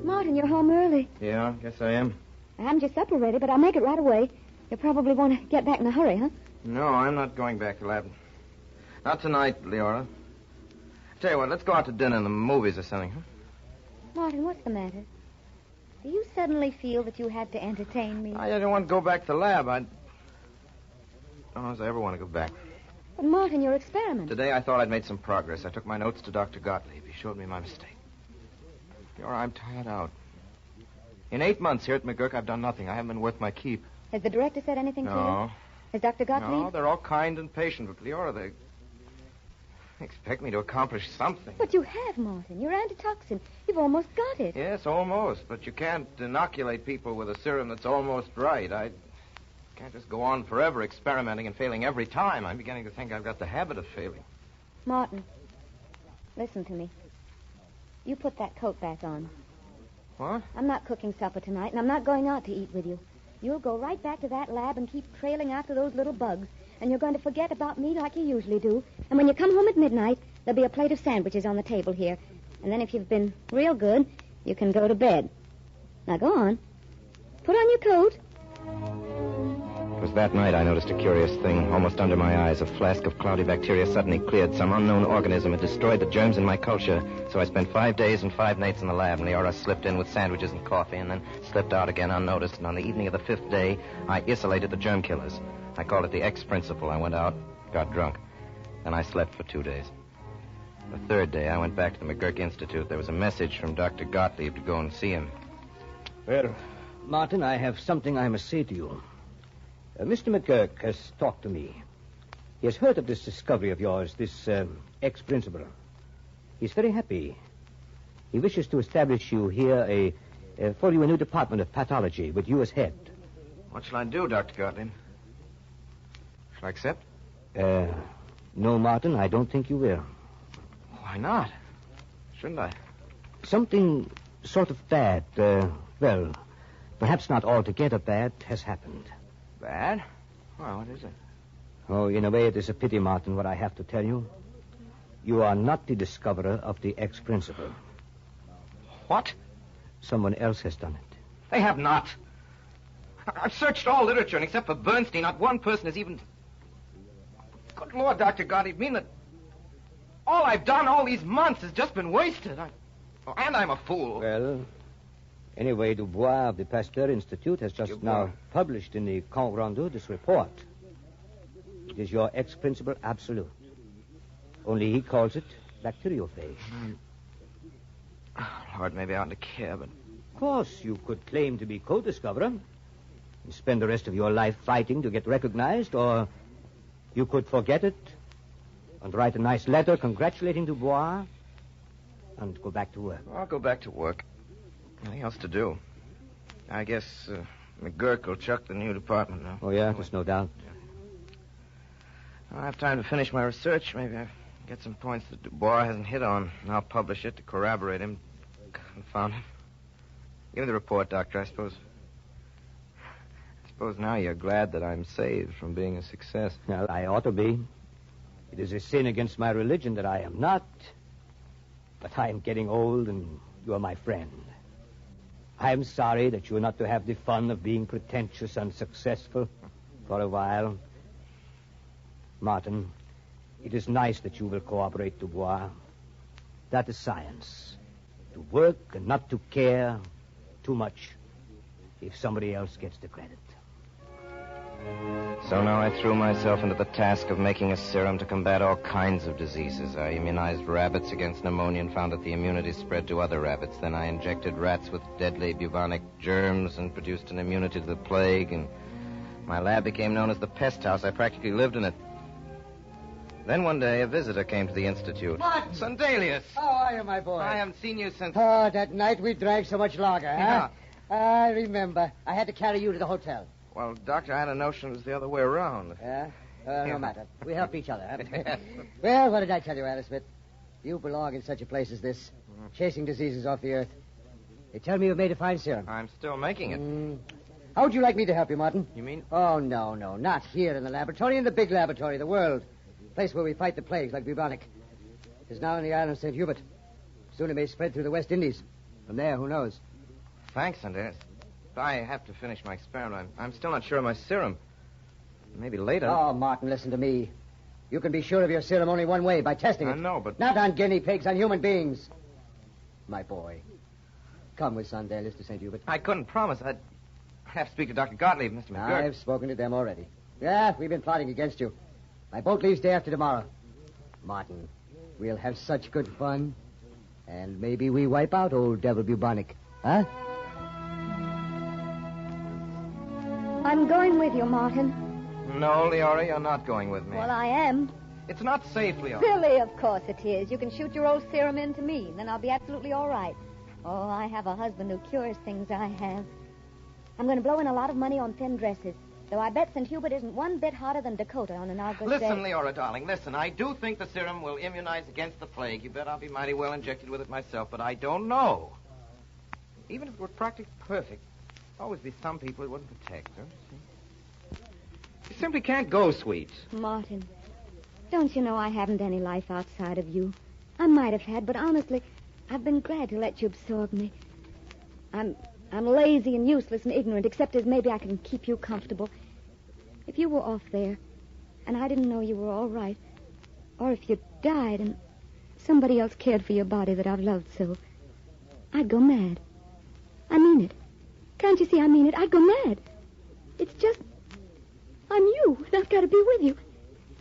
Martin, you're home early. Yeah, guess I am. I haven't your supper ready, but I'll make it right away. You'll probably want to get back in a hurry, huh? No, I'm not going back to the lab. Not tonight, Leora. Tell you what, let's go out to dinner in the movies or something, huh? Martin, what's the matter? Do you suddenly feel that you had to entertain me? I don't want to go back to the lab. I don't know if I ever want to go back. But, Martin, your experiment. Today I thought I'd made some progress. I took my notes to Dr. Gottlieb. He showed me my mistake. Leora, I'm tired out. In 8 months here at McGurk, I've done nothing. I haven't been worth my keep. Has the director said anything to you? No. Has Dr. Gottlieb? No, they're all kind and patient, but Leora, they expect me to accomplish something. But you have, Martin. Your antitoxin. You've almost got it. Yes, almost. But you can't inoculate people with a serum that's almost right. I can't just go on forever experimenting and failing every time. I'm beginning to think I've got the habit of failing. Martin, listen to me. You put that coat back on. What? I'm not cooking supper tonight, and I'm not going out to eat with you. You'll go right back to that lab and keep trailing after those little bugs. And you're going to forget about me like you usually do. And when you come home at midnight, there'll be a plate of sandwiches on the table here. And then if you've been real good, you can go to bed. Now go on. Put on your coat. It was that night I noticed a curious thing. Almost under my eyes, a flask of cloudy bacteria suddenly cleared. Some unknown organism had destroyed the germs in my culture. So I spent 5 days and 5 nights in the lab, and Leora slipped in with sandwiches and coffee and then slipped out again unnoticed. And on the evening of the 5th day, I isolated the germ killers. I called it the X principle. I went out, got drunk. Then I slept for 2 days. The 3rd day, I went back to the McGurk Institute. There was a message from Dr. Gottlieb to go and see him. Well, Martin, I have something I must say to you. Mr. McGurk has talked to me. He has heard of this discovery of yours, this X principle. He's very happy. He wishes to establish you here for you a new department of pathology with you as head. What shall I do, Dr. Gottlieb? Shall I accept? No, Martin, I don't think you will. Why not? Shouldn't I? Something sort of bad, well, perhaps not altogether bad, has happened. Bad? Well, what is it? Oh, in a way, it is a pity, Martin, what I have to tell you. You are not the discoverer of the X principle. What? Someone else has done it. They have not. I've searched all literature, and except for Bernstein, not one person has even... Good Lord, Dr. Gottlieb, you mean that all I've done all these months has just been wasted? And I'm a fool. Well, anyway, Dubois of the Pasteur Institute has just now published in the Compte Rendu this report. It is your X principle absolute. Only he calls it bacteriophage. Lord, maybe I ought to care, but... Of course, you could claim to be co-discoverer and spend the rest of your life fighting to get recognized, or you could forget it and write a nice letter congratulating Dubois and go back to work. I'll go back to work. Nothing else to do. I guess McGurk will chuck the new department now. Oh, yeah, there's no doubt. I'll have time to finish my research. Maybe I'll Get some points that Dubois hasn't hit on, and I'll publish it to corroborate him. Confound him. Give me the report, Doctor. I suppose now you're glad that I'm saved from being a success. Well, I ought to be. It is a sin against my religion that I am not. But I am getting old, and you are my friend. I am sorry that you are not to have the fun of being pretentious and successful for a while. Martin, it is nice that you will cooperate, Dubois. That is science. To work and not to care too much if somebody else gets the credit. So now I threw myself into the task of making a serum to combat all kinds of diseases. I immunized rabbits against pneumonia and found that the immunity spread to other rabbits. Then I injected rats with deadly bubonic germs and produced an immunity to the plague. And my lab became known as the pest house. I practically lived in it. Then one day a visitor came to the institute. What? Sundelius. How are you, my boy? I haven't seen you since... Oh, that night we drank so much lager, huh? I remember. I had to carry you to the hotel. Well, Doctor, I had a notion it was the other way around. Yeah? No matter. We help each other, huh? Well, what did I tell you, Arrowsmith? You belong in such a place as this, chasing diseases off the earth. They tell me you've made a fine serum. I'm still making it. How would you like me to help you, Martin? You mean? Oh, no. Not here in the laboratory. In the big laboratory, the world. Place where we fight the plagues like bubonic. It's now in the island of St. Hubert. Soon it may spread through the West Indies. From there, who knows? Thanks, Sundelius. I have to finish my experiment. I'm still not sure of my serum. Maybe later. Oh, Martin, listen to me. You can be sure of your serum only one way, by testing it. I know, but... Not on guinea pigs, on human beings. My boy. Come with Sundelius to St. Hubert. I couldn't promise. I'd have to speak to Dr. Gottlieb, Mr. McGurk. I've spoken to them already. Yeah, we've been plotting against you. My boat leaves day after tomorrow. Martin, we'll have such good fun. And maybe we wipe out old Devil Bubonic. Huh? I'm going with you, Martin. No, Leora, you're not going with me. Well, I am. It's not safe, Leora. Silly, of course it is. You can shoot your old serum into me, then I'll be absolutely all right. Oh, I have a husband who cures things I have. I'm going to blow in a lot of money on thin dresses, though I bet St. Hubert isn't one bit hotter than Dakota on an August day. Listen, Leora, darling, listen. I do think the serum will immunize against the plague. You bet I'll be mighty well injected with it myself, but I don't know. Even if it were practically perfect, there'll always be some people it wouldn't protect, don't you see? You simply can't go, sweet. Martin, don't you know I haven't any life outside of you? I might have had, but honestly, I've been glad to let you absorb me. I'm lazy and useless and ignorant, except as maybe I can keep you comfortable. If you were off there, and I didn't know you were all right, or if you died and somebody else cared for your body that I've loved so, I'd go mad. I mean it. Can't you see I mean it? I'd go mad. It's just, I'm you, and I've got to be with you.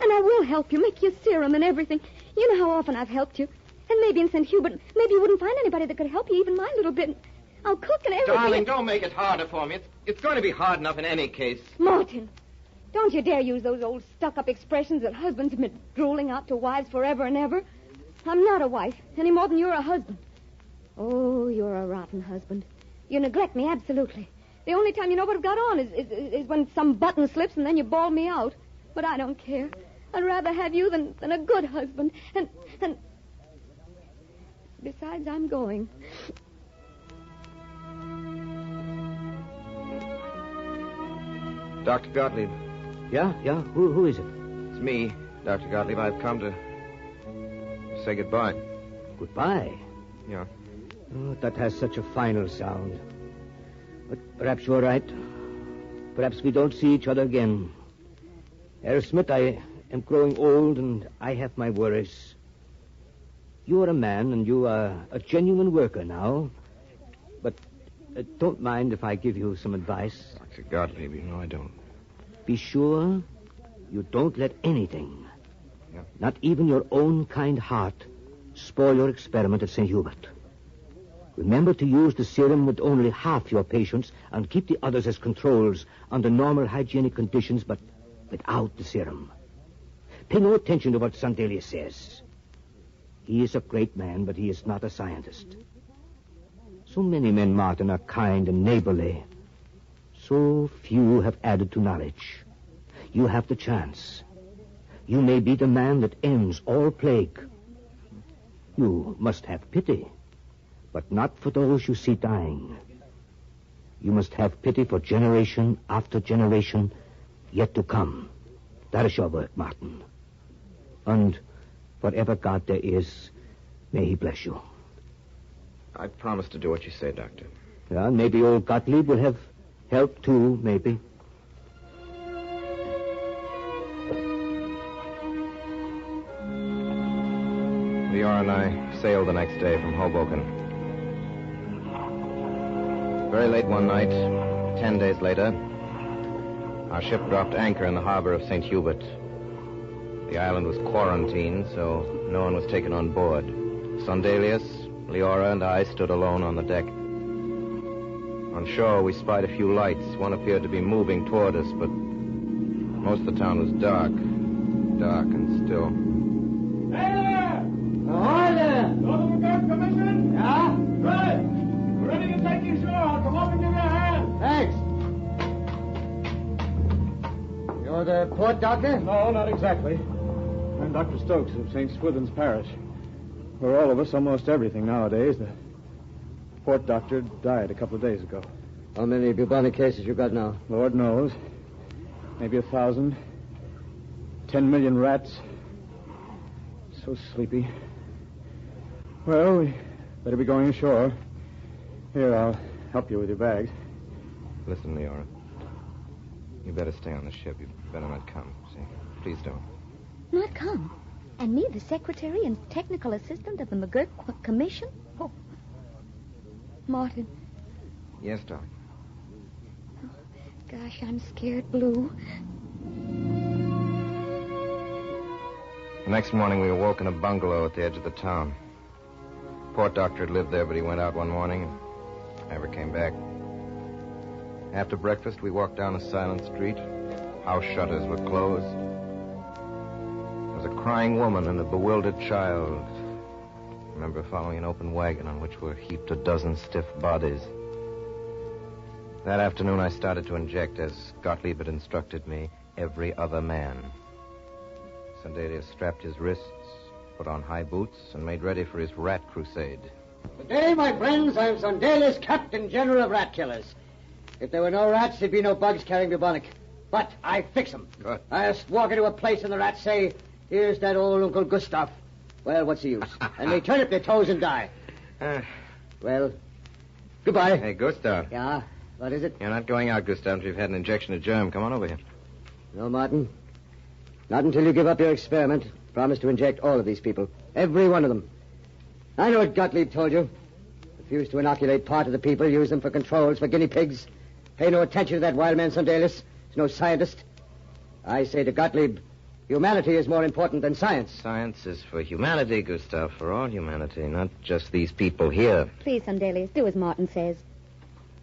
And I will help you, make your serum and everything. You know how often I've helped you. And maybe in St. Hubert, maybe you wouldn't find anybody that could help you, even my little bit. I'll cook and everything. Darling, don't make it harder for me. It's going to be hard enough in any case. Martin, don't you dare use those old stuck-up expressions that husbands have been drooling out to wives forever and ever. I'm not a wife, any more than you're a husband. Oh, you're a rotten husband. You neglect me, absolutely. The only time you know what I've got on is when some button slips and then you bawl me out. But I don't care. I'd rather have you than a good husband. And besides, I'm going. Dr. Gottlieb. Yeah? Who is it? It's me, Dr. Gottlieb. I've come to say goodbye. Goodbye? Yeah. Oh, that has such a final sound. But perhaps you're right. Perhaps we don't see each other again. Arrowsmith, I am growing old and I have my worries. You are a man and you are a genuine worker now. But don't mind if I give you some advice. Dr. Gottlieb, you know I don't. Be sure you don't let anything, not even your own kind heart, spoil your experiment at St. Hubert. Remember to use the serum with only half your patients and keep the others as controls under normal hygienic conditions, but without the serum. Pay no attention to what Sundelius says. He is a great man, but he is not a scientist. So many men, Martin, are kind and neighborly. So few have added to knowledge. You have the chance. You may be the man that ends all plague. You must have pity, but not for those you see dying. You must have pity for generation after generation yet to come. That is your work, Martin. And whatever God there is, may he bless you. I promise to do what you say, Doctor. Yeah, maybe old Gottlieb will have help, too, maybe. Leora and I sailed the next day from Hoboken. Very late one night, 10 days later, our ship dropped anchor in the harbor of St. Hubert. The island was quarantined, so no one was taken on board. Sondelius, Leora, and I stood alone on the deck. On shore, we spied a few lights. One appeared to be moving toward us, but most of the town was dark. Dark and still. Hey there! Ahoy there! Northern Guard Commission? Yeah? Right. We're ready to take you ashore. I'll come up and give you a hand. Thanks. You're the port doctor? No, not exactly. I'm Dr. Stokes of St. Swithin's Parish. We're all of us almost everything nowadays. The port doctor died a couple of days ago. How many bubonic cases you got now? Lord knows. Maybe 1,000. 10 million rats. So sleepy. Well, we better be going ashore. Here, I'll help you with your bags. Listen, Leora. You better stay on the ship. You better not come, see? Please don't. Not come? And me, the secretary and technical assistant of the McGurk Commission? Oh. Martin. Yes, darling. Oh, gosh, I'm scared blue. The next morning, we awoke in a bungalow at the edge of the town. Port doctor had lived there, but he went out one morning and never came back. After breakfast, we walked down a silent street. House shutters were closed. There was a crying woman and a bewildered child. I remember following an open wagon on which were heaped a dozen stiff bodies. That afternoon, I started to inject, as Gottlieb had instructed me, every other man. Sondelius strapped his wrists, put on high boots, and made ready for his rat crusade. Today, my friends, I'm Sondelius, Captain General of Rat Killers. If there were no rats, there'd be no bugs carrying bubonic. But I fix them. Good. I just walk into a place and the rats say, here's that old Uncle Gustav. Well, what's the use? And they turn up their toes and die. Well, goodbye. Hey, Gustav. Yeah? What is it? You're not going out, Gustav, until you've had an injection of germ. Come on over here. No, Martin. Not until you give up your experiment. Promise to inject all of these people. Every one of them. I know what Gottlieb told you. Refuse to inoculate part of the people, use them for controls, for guinea pigs. Pay no attention to that wild man Sondelius. He's no scientist. I say to Gottlieb, humanity is more important than science. Science is for humanity, Gustav, for all humanity, not just these people here. Please, Sondelius, do as Martin says.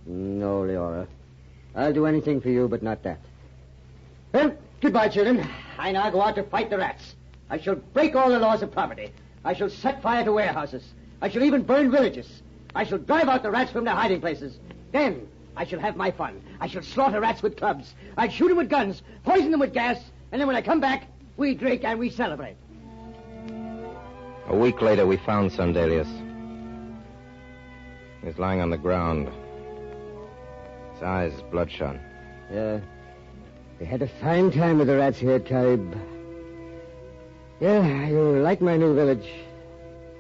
No, Leora. I'll do anything for you, but not that. Well, goodbye, children. I now go out to fight the rats. I shall break all the laws of property. I shall set fire to warehouses. I shall even burn villages. I shall drive out the rats from their hiding places. Then I shall have my fun. I shall slaughter rats with clubs. I'll shoot them with guns, poison them with gas, and then when I come back, we drink and we celebrate. A week later, we found Sondelius. He was lying on the ground. His eyes bloodshot. Yeah. They had a fine time with the rats here at Carib. Yeah, you like my new village.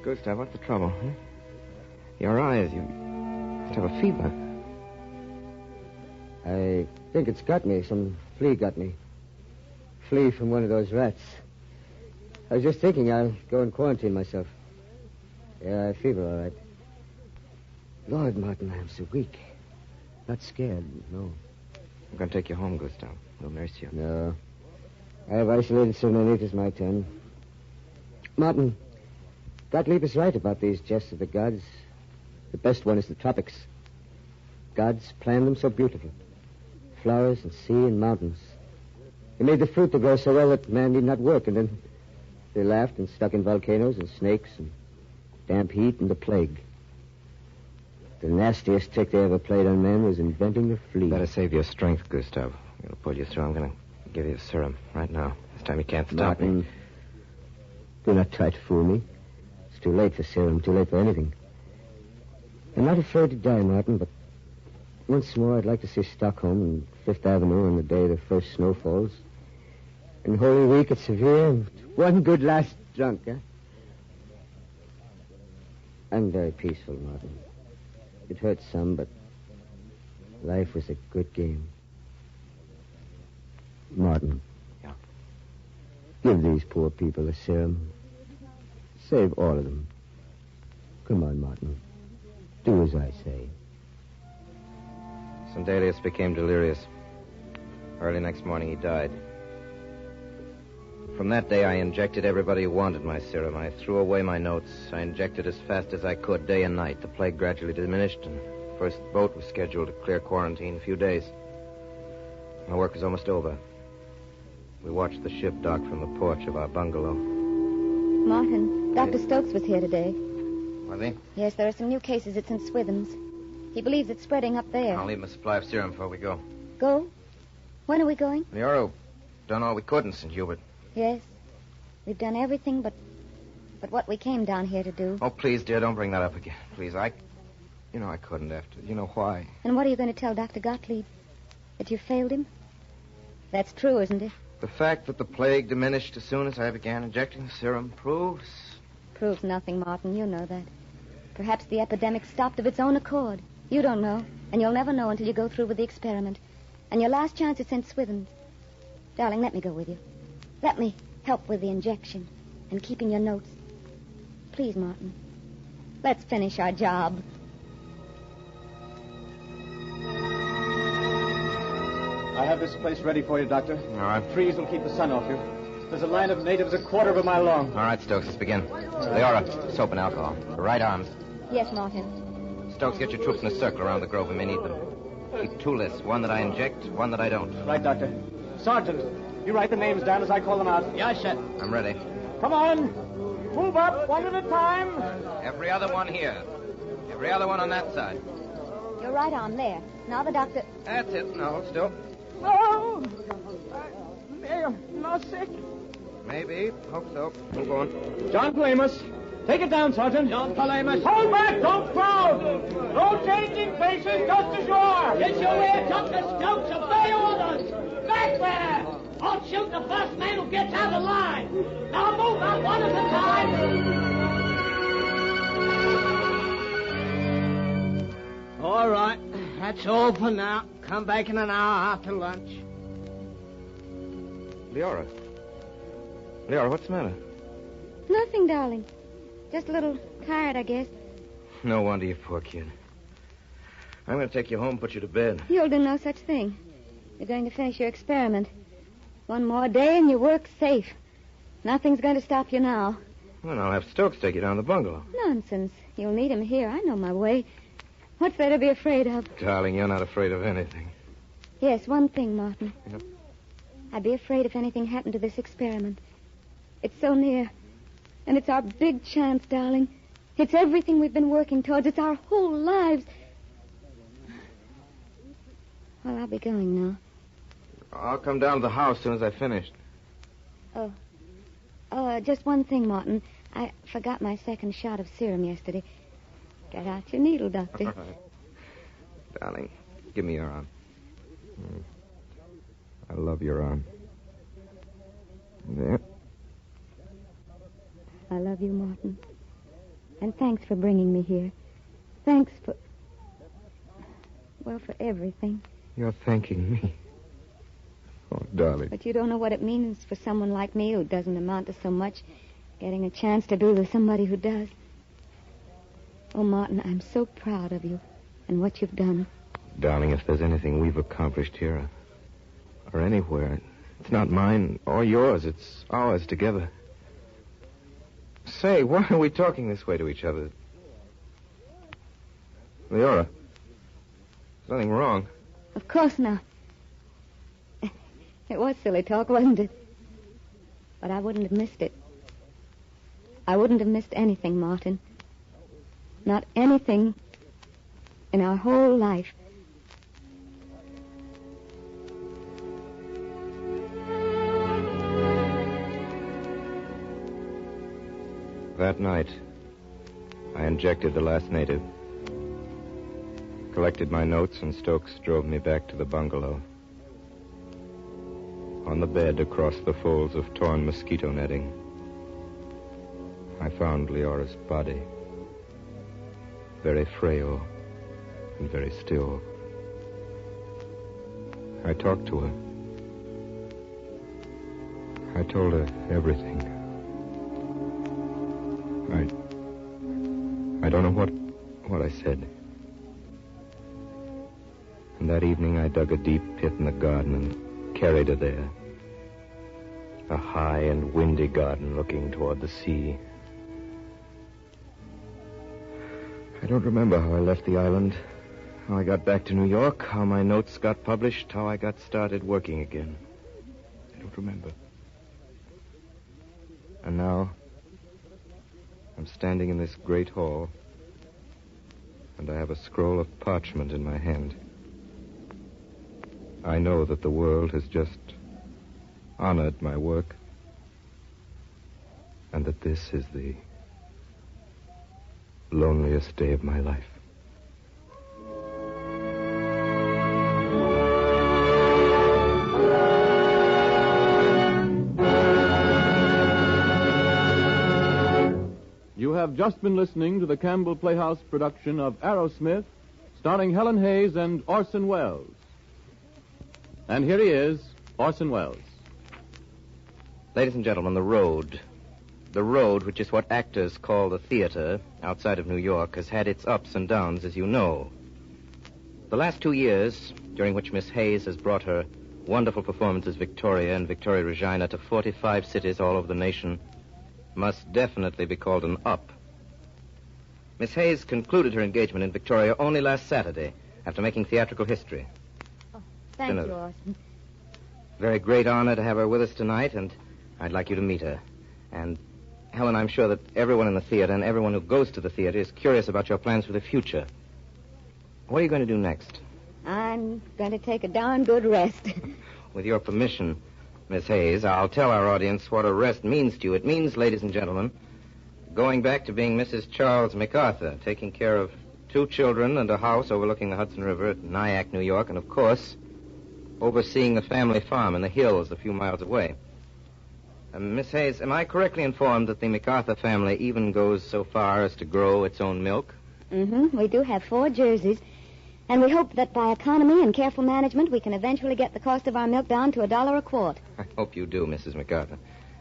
Gustav, what's the trouble? Huh? Your eyes, you must have a fever. I think it's got me. Some flea got me. Flea from one of those rats. I was just thinking I'll go and quarantine myself. Yeah, I have fever, all right. Lord, Martin, I'm so weak. Not scared, no. I'm going to take you home, Gustav. We'll nurse you. No. I have isolated so many, it is my turn. Martin, Gottlieb is right about these jests of the gods. The best one is the tropics. Gods planned them so beautifully. Flowers and sea and mountains. They made the fruit to grow so well that man need not work, and then they laughed and stuck in volcanoes and snakes and damp heat and the plague. The nastiest trick they ever played on man was inventing the flea. Better save your strength, Gustav. I'm going to pull you through. I'm going to give you a serum right now. Just time you can't stop me. Martin, do not try to fool me. It's too late for serum, too late for anything. I'm not afraid to die, Martin, but once more I'd like to see Stockholm and Fifth Avenue on the day the first snow falls. And Holy Week at Seville, and one good last drunk, huh? I'm very peaceful, Martin. It hurts some, but life was a good game. Martin. Yeah? Give these poor people a serum. Save all of them. Come on, Martin. Do as I say. Sandelius became delirious. Early next morning, he died. From that day, I injected everybody who wanted my serum. I threw away my notes. I injected as fast as I could, day and night. The plague gradually diminished, and the first boat was scheduled to clear quarantine in a few days. My work was almost over. We watched the ship dock from the porch of our bungalow. Martin, Dr. Stokes was here today. Was he? Yes, there are some new cases at St. Swithin's. He believes it's spreading up there. I'll leave him a supply of serum before we go. Go? When are we going? The Arrow done all we could in St. Hubert. Yes. We've done everything but what we came down here to do. Oh, please, dear, don't bring that up again. Please, I couldn't after. You know why? And what are you going to tell Dr. Gottlieb? That you failed him? That's true, isn't it? The fact that the plague diminished as soon as I began injecting the serum proves... Proves nothing, Martin. You know that. Perhaps the epidemic stopped of its own accord. You don't know, and you'll never know until you go through with the experiment. And your last chance is St. Swithin's. Darling, let me go with you. Let me help with the injection and keeping your notes. Please, Martin. Let's finish our job. I have this place ready for you, Doctor. All right. Trees will keep the sun off you. There's a line of natives a quarter of a mile long. All right, Stokes, let's begin. Leora, soap and alcohol. Right arms. Yes, Martin. Stokes, get your troops in a circle around the grove. We may need them. Keep two lists. One that I inject, one that I don't. Right, Doctor. Sergeant, you write the names down as I call them out. Yes, sir. I'm ready. Come on. Move up one at a time. Every other one here. Every other one on that side. Your right arm there. Now the doctor... That's it. No, hold still. Oh! They're not sick. Maybe. Hope so. Move on. John Palamas. Take it down, Sergeant. John Palamas. Hold back! Don't crowd! No changing faces, just as you are! Get your ear, Dr. Stokes. Obey orders! Back there! I'll shoot the first man who gets out of line. Now move out one at a time. All right. That's all for now. Come back in an hour after lunch. Leora. Leora, what's the matter? Nothing, darling. Just a little tired, I guess. No wonder, you poor kid. I'm going to take you home and put you to bed. You'll do no such thing. You're going to finish your experiment. One more day and your work's safe. Nothing's going to stop you now. Well, I'll have Stokes take you down to the bungalow. Nonsense. You'll need him here. I know my way. What's there to be afraid of? Darling, you're not afraid of anything. Yes, one thing, Martin. Yep. I'd be afraid if anything happened to this experiment. It's so near. And it's our big chance, darling. It's everything we've been working towards. It's our whole lives. Well, I'll be going now. I'll come down to the house as soon as I finished. Just one thing, Martin. I forgot my second shot of serum yesterday. Get out your needle, Doctor. All right. Darling, give me your arm. I love your arm. There. I love you, Martin. And thanks for bringing me here. Thanks for everything. You're thanking me. Oh, darling. But you don't know what it means for someone like me who doesn't amount to so much, getting a chance to be with somebody who does. Oh, Martin, I'm so proud of you and what you've done. Darling, if there's anything we've accomplished here or anywhere, it's not mine or yours. It's ours together. Say, why are we talking this way to each other? Leora, there's nothing wrong. Of course not. It was silly talk, wasn't it? But I wouldn't have missed it. I wouldn't have missed anything, Martin. Not anything in our whole life. That night, I injected the last native, collected my notes, and Stokes drove me back to the bungalow. On the bed across the folds of torn mosquito netting, I found Leora's body, very frail and very still. I talked to her. I told her everything. I don't know what I said. And that evening I dug a deep pit in the garden and carried her there. A high and windy garden looking toward the sea. I don't remember how I left the island, how I got back to New York, how my notes got published, how I got started working again. I don't remember. And now, I'm standing in this great hall, and I have a scroll of parchment in my hand. I know that the world has just honored my work, and that this is the loneliest day of my life. You have just been listening to the Campbell Playhouse production of Arrowsmith, starring Helen Hayes and Orson Welles. And here he is, Orson Welles. Ladies and gentlemen, the road. The road, which is what actors call the theater outside of New York, has had its ups and downs, as you know. The last 2 years, during which Miss Hayes has brought her wonderful performances Victoria and Victoria Regina to 45 cities all over the nation, must definitely be called an up. Miss Hayes concluded her engagement in Victoria only last Saturday, after making theatrical history. Oh, thank you, Orson. Very great honor to have her with us tonight, and I'd like you to meet her. And, Helen, I'm sure that everyone in the theater and everyone who goes to the theater is curious about your plans for the future. What are you going to do next? I'm going to take a darn good rest. With your permission, Miss Hayes, I'll tell our audience what a rest means to you. It means, ladies and gentlemen, going back to being Mrs. Charles MacArthur, taking care of 2 children and a house overlooking the Hudson River at Nyack, New York, and, of course, overseeing the family farm in the hills a few miles away. Miss Hayes, am I correctly informed that the MacArthur family even goes so far as to grow its own milk? Mm-hmm. We do have 4 jerseys, and we hope that by economy and careful management we can eventually get the cost of our milk down to $1 a quart. I hope you do, Mrs. MacArthur.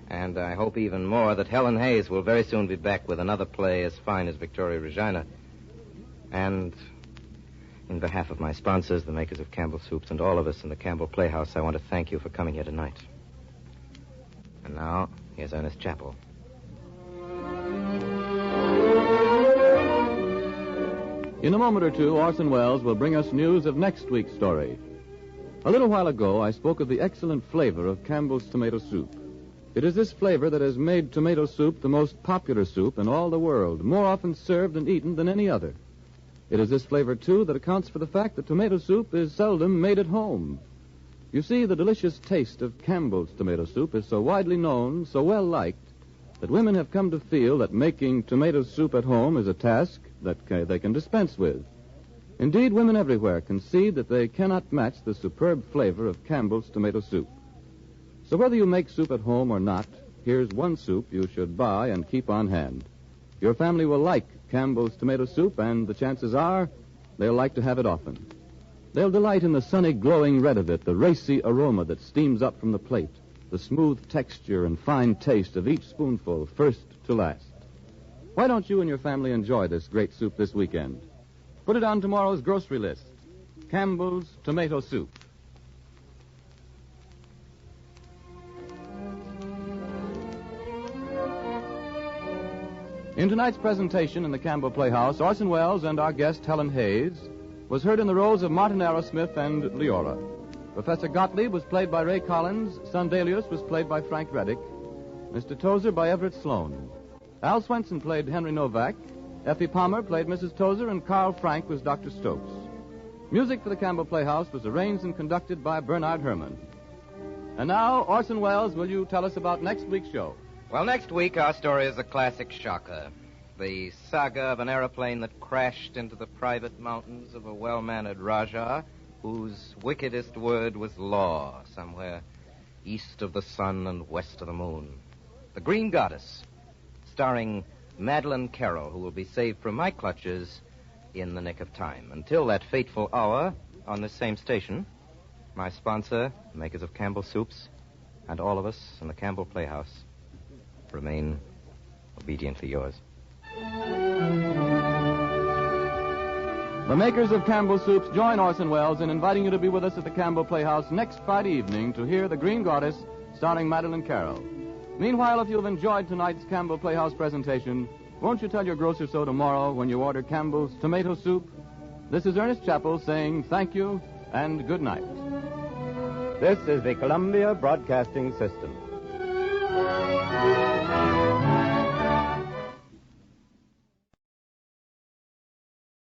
And I hope even more that Helen Hayes will very soon be back with another play as fine as Victoria Regina. And in behalf of my sponsors, the makers of Campbell Soups, and all of us in the Campbell Playhouse, I want to thank you for coming here tonight. And now, here's Ernest Chappell. In a moment or two, Orson Welles will bring us news of next week's story. A little while ago, I spoke of the excellent flavor of Campbell's tomato soup. It is this flavor that has made tomato soup the most popular soup in all the world, more often served and eaten than any other. It is this flavor, too, that accounts for the fact that tomato soup is seldom made at home. You see, the delicious taste of Campbell's tomato soup is so widely known, so well liked, that women have come to feel that making tomato soup at home is a task that they can dispense with. Indeed, women everywhere concede that they cannot match the superb flavor of Campbell's tomato soup. So whether you make soup at home or not, here's one soup you should buy and keep on hand. Your family will like Campbell's tomato soup, and the chances are they'll like to have it often. They'll delight in the sunny, glowing red of it, the racy aroma that steams up from the plate, the smooth texture and fine taste of each spoonful, first to last. Why don't you and your family enjoy this great soup this weekend? Put it on tomorrow's grocery list. Campbell's tomato soup. In tonight's presentation in the Campbell Playhouse, Orson Welles and our guest, Helen Hayes, was heard in the roles of Martin Arrowsmith and Leora. Professor Gottlieb was played by Ray Collins, son Delius was played by Frank Reddick, Mr. Tozer by Everett Sloan. Al Swenson played Henry Novak, Effie Palmer played Mrs. Tozer, and Carl Frank was Dr. Stokes. Music for the Campbell Playhouse was arranged and conducted by Bernard Herrmann. And now, Orson Welles, will you tell us about next week's show? Well, next week, our story is a classic shocker. The saga of an aeroplane that crashed into the private mountains of a well-mannered Rajah whose wickedest word was law, somewhere east of the sun and west of the moon. The Green Goddess, starring Madeleine Carroll, who will be saved from my clutches in the nick of time. Until that fateful hour, on this same station, my sponsor, makers of Campbell Soups, and all of us in the Campbell Playhouse remain obediently yours. The makers of Campbell Soups join Orson Welles in inviting you to be with us at the Campbell Playhouse next Friday evening to hear The Green Goddess, starring Madeleine Carroll. Meanwhile, if you've enjoyed tonight's Campbell Playhouse presentation, won't you tell your grocer so tomorrow when you order Campbell's tomato soup? This is Ernest Chappell saying thank you and good night. This is the Columbia Broadcasting System.